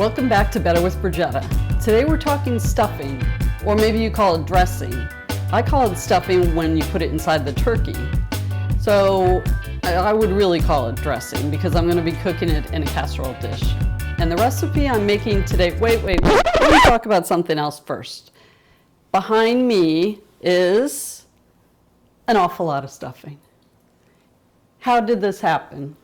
Welcome back to Better with Bridgetta. Today we're talking stuffing, or maybe you call it dressing. I call it stuffing when you put it inside the turkey. So I would really call it dressing because I'm going to be cooking it in a casserole dish. And the recipe I'm making today, wait, let me talk about something else first. Behind me is an awful lot of stuffing. How did this happen?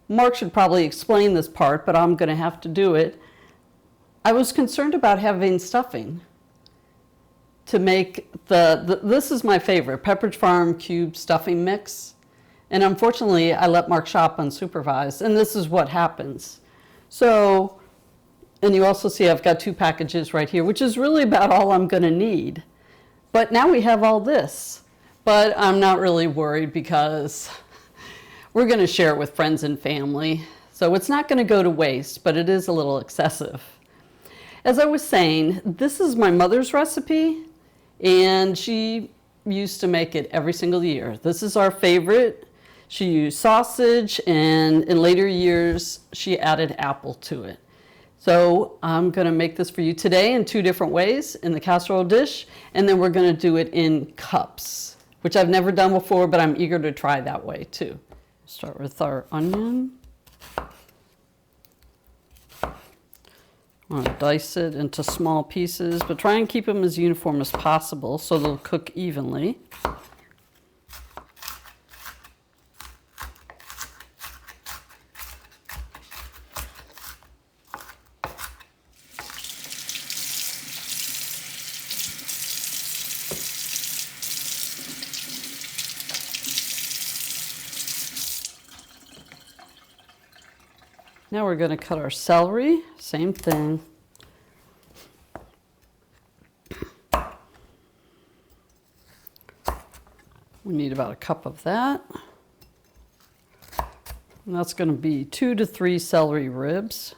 Mark should probably explain this part, but I'm going to have to do it. I was concerned about having stuffing to make this is my favorite, Pepperidge Farm cube stuffing mix. And unfortunately, I let Mark shop unsupervised, and this is what happens. So, and you also see I've got 2 packages right here, which is really about all I'm going to need. But now we have all this. But I'm not really worried because we're going to share it with friends and family. So it's not going to go to waste, but it is a little excessive. As I was saying, this is my mother's recipe, and she used to make it every single year. This is our favorite. She used sausage, and in later years, she added apple to it. So I'm going to make this for you today in 2 different ways, in the casserole dish, and then we're going to do it in cups, which I've never done before, but I'm eager to try that way too. Start with our onion. I'm going to dice it into small pieces, but try and keep them as uniform as possible so they'll cook evenly. Now we're going to cut our celery, same thing. We need about a cup of that. And that's going to be 2 to 3 celery ribs.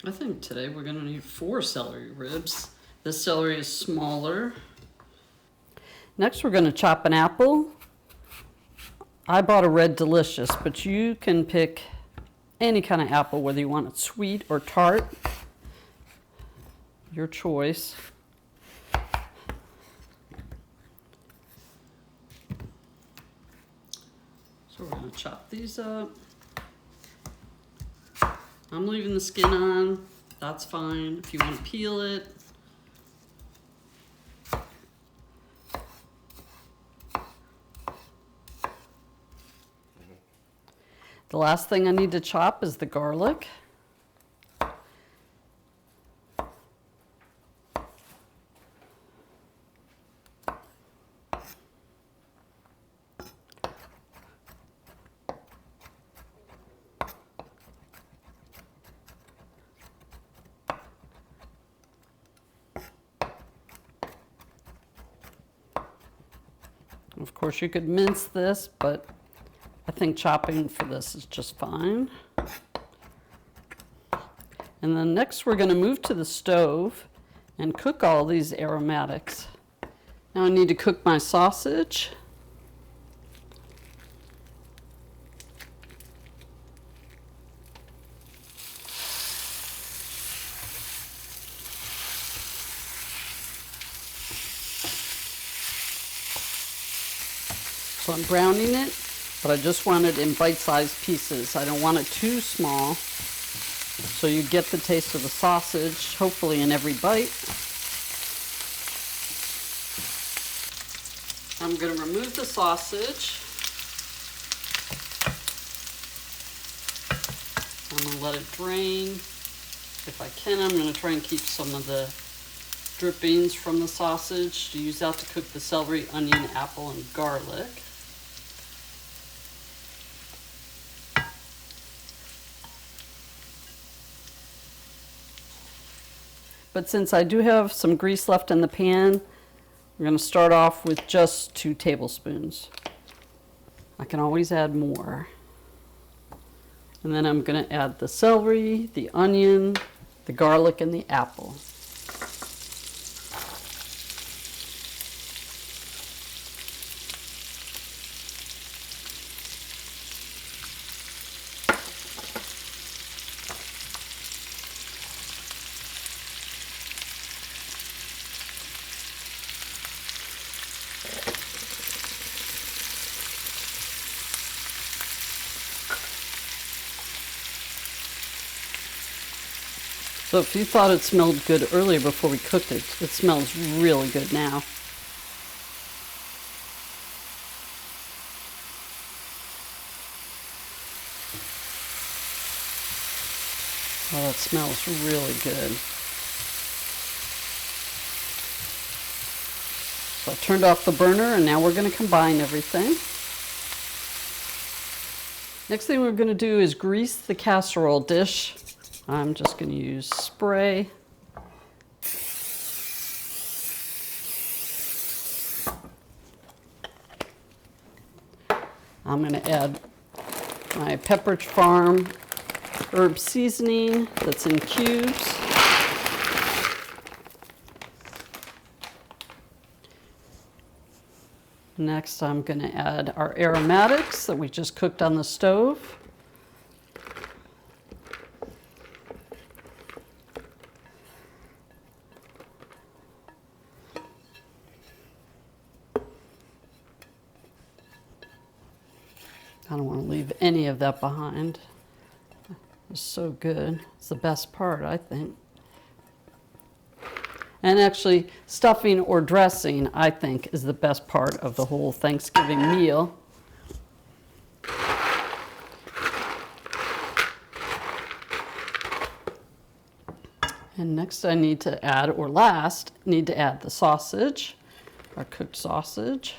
I think today we're going to need 4 celery ribs. This celery is smaller. Next we're going to chop an apple. I bought a Red Delicious, but you can pick any kind of apple, whether you want it sweet or tart. Your choice. So we're going to chop these up. I'm leaving the skin on, that's fine. If you want to peel it. The last thing I need to chop is the garlic. Of course, you could mince this, but I think chopping for this is just fine. And then next we're going to move to the stove and cook all these aromatics. Now I need to cook my sausage. So I'm browning it, but I just want it in bite-sized pieces. I don't want it too small, so you get the taste of the sausage, hopefully in every bite. I'm going to remove the sausage. I'm going to let it drain. If I can, I'm going to try and keep some of the drippings from the sausage to use that to cook the celery, onion, apple, and garlic. But since I do have some grease left in the pan, I'm going to start off with just 2 tablespoons. I can always add more. And then I'm going to add the celery, the onion, the the garlic and the apple. So if you thought it smelled good earlier before we cooked it, it smells really good now. Oh, that smells really good. So I turned off the burner and now we're going to combine everything. Next thing we're going to do is grease the casserole dish. I'm just going to use spray. I'm going to add my Pepperidge Farm herb seasoning that's in cubes. Next, I'm going to add our aromatics that we just cooked on the stove. I don't want to leave any of that behind. It's so good. It's the best part, I think. And actually, stuffing or dressing, I think, is the best part of the whole Thanksgiving meal. And next I need to add, or last, need to add the sausage, our cooked sausage.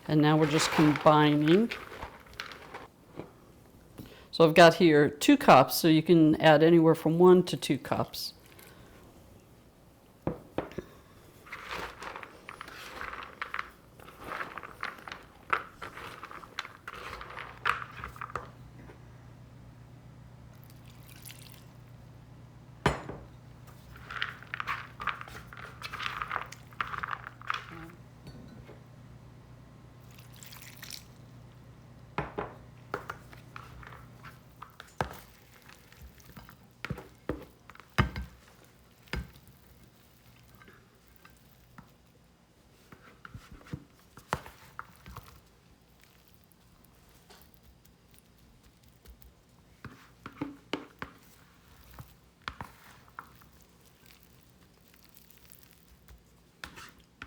And now we're just combining. So I've got here 2 cups, so you can add anywhere from 1 to 2 cups.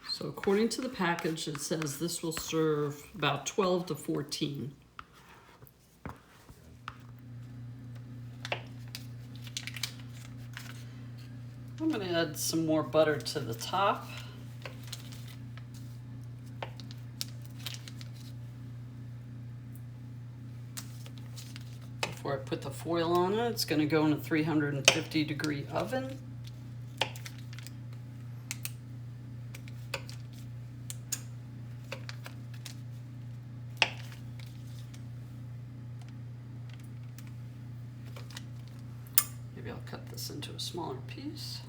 So according to the package, it says this will serve about 12 to 14. I'm going to add some more butter to the top. Before I put the foil on it, it's going to go in a 350-degree oven. Maybe I'll cut this into a smaller piece.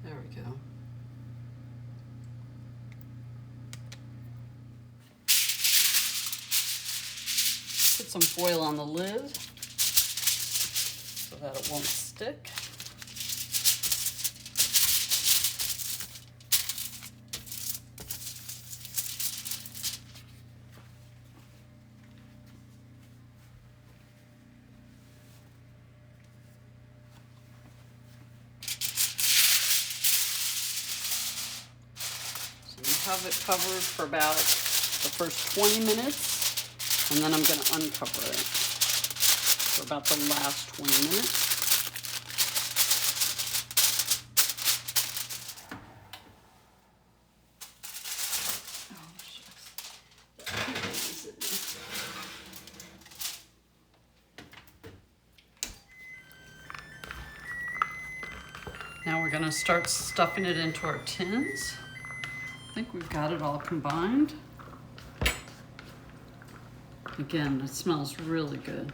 There we go. Put some foil on the lid so that it won't stick. Have it covered for about the first 20 minutes, and then I'm going to uncover it for about the last 20 minutes. Oh, shucks. Now we're going to start stuffing it into our tins. I think we've got it all combined. Again, it smells really good.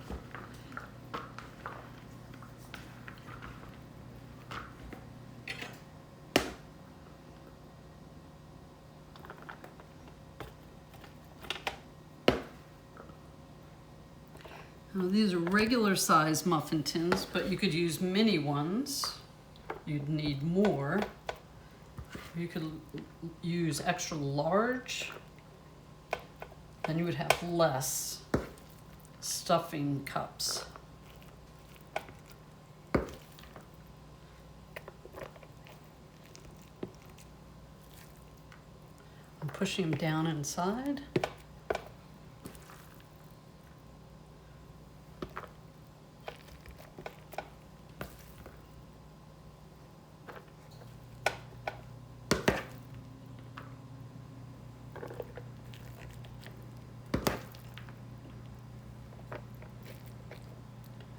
Now, these are regular size muffin tins, but you could use mini ones. You'd need more. You could use extra large, then you would have less stuffing cups. I'm pushing them down inside.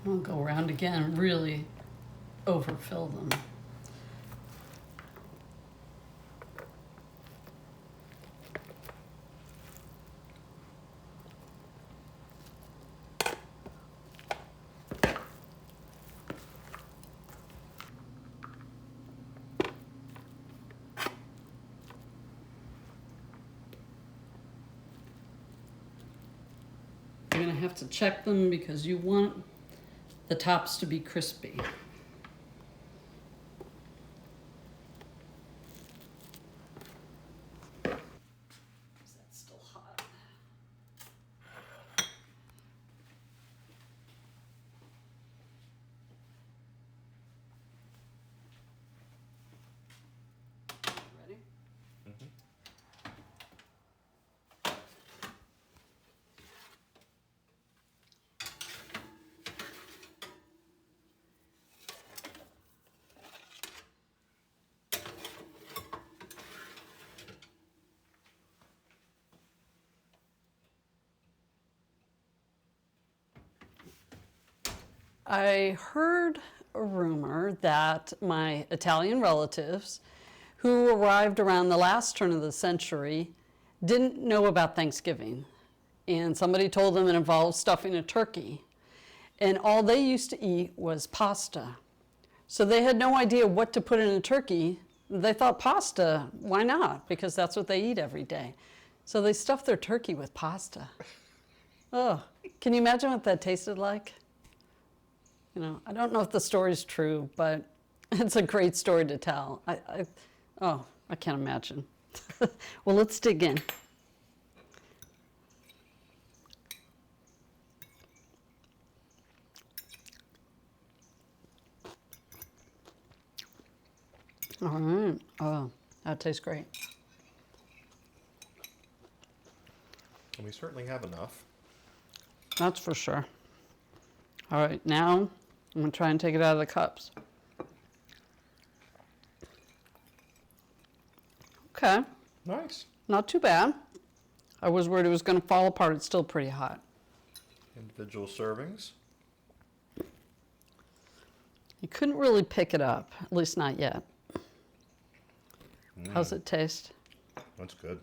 I'll go around again and really overfill them. You're going to have to check them because you want the tops to be crispy. Is that still hot? Ready? Mm-hmm. I heard a rumor that my Italian relatives, who arrived around the last turn of the century, didn't know about Thanksgiving. And somebody told them it involved stuffing a turkey. And all they used to eat was pasta. So they had no idea what to put in a turkey. They thought pasta, why not? Because that's what they eat every day. So they stuffed their turkey with pasta. Oh, can you imagine what that tasted like? You know, I don't know if the story's true, but it's a great story to tell. I can't imagine. Well, let's dig in. All right. Oh, that tastes great. And we certainly have enough. That's for sure. All right, now I'm gonna try and take it out of the cups. Okay, Nice. not too bad. I was worried it was gonna fall apart. It's still pretty hot. Individual servings. You couldn't really pick it up, at least not yet. How's it taste? That's good.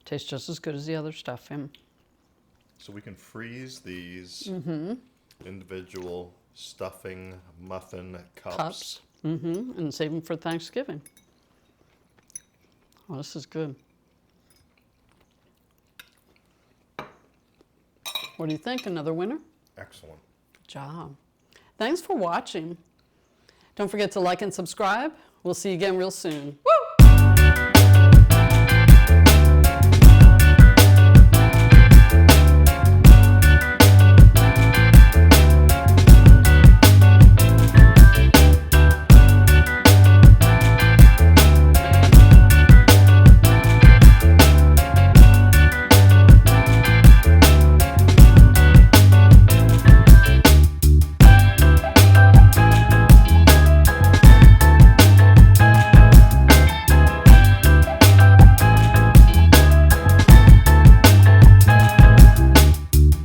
Tastes just as good as the other stuffing. So we can freeze these individual stuffing muffin cups. And save them for Thanksgiving. Oh, this is good. What do you think? Another winner? Excellent. Good job. Thanks for watching. Don't forget to like and subscribe. We'll see you again real soon. Woo!